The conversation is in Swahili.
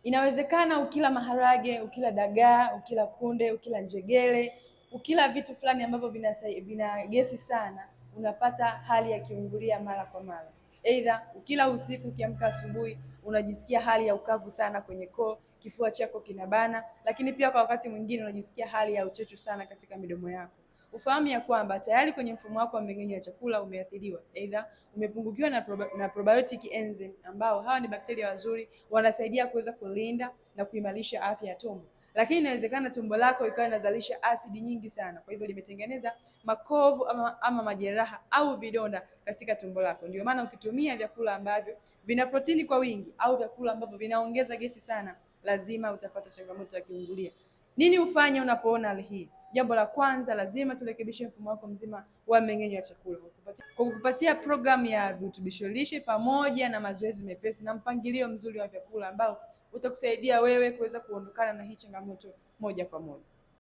Inawezekana ukila maharage, ukila dagaa, ukila kunde, ukila njegele, ukila vitu fulani ambavyo vina gesi sana, unapata hali ya kiungulia mara kwa mara. Aidha ukila usiku, ukiamka asubuhi unajisikia hali ya ukavu sana kwenye koo, kifua chako kinabana, lakini pia kwa wakati mwingine unajisikia hali ya uchechu sana katika midomo yako. Ufahamu ya kwamba tayari kwenye mfumo wako wa mmeng'enyo wa chakula umeathiriwa, aidha umepungukiwa na probiotic enzyme, ambao hawa ni bakteria wazuri, wanasaidia kuweza kulinda na kuimarisha afya ya tumbo. Lakini inawezekana tumbo lako ikawa inazalisha asidi nyingi sana, kwa hivyo limetengeneza makovu ama majeraha au vidonda katika tumbo lako. Ndio maana ukitumia vyakula ambavyo vina protini kwa wingi au vyakula ambavyo vinaongeza gesi sana, lazima utapata changamoto ya kiungulia. Nini ufanye unapoona hali hii? Jambo la kwanza, lazima turekebishe mfumo wako mzima wa mmeng'enyo wa chakula kwa kukupatia programu ya virutubisho lishe pamoja na mazoezi mepesi na mpangilio mzuri wa vyakula ambao utakusaidia wewe kuweza kuondokana na hii changamoto moja kwa moja.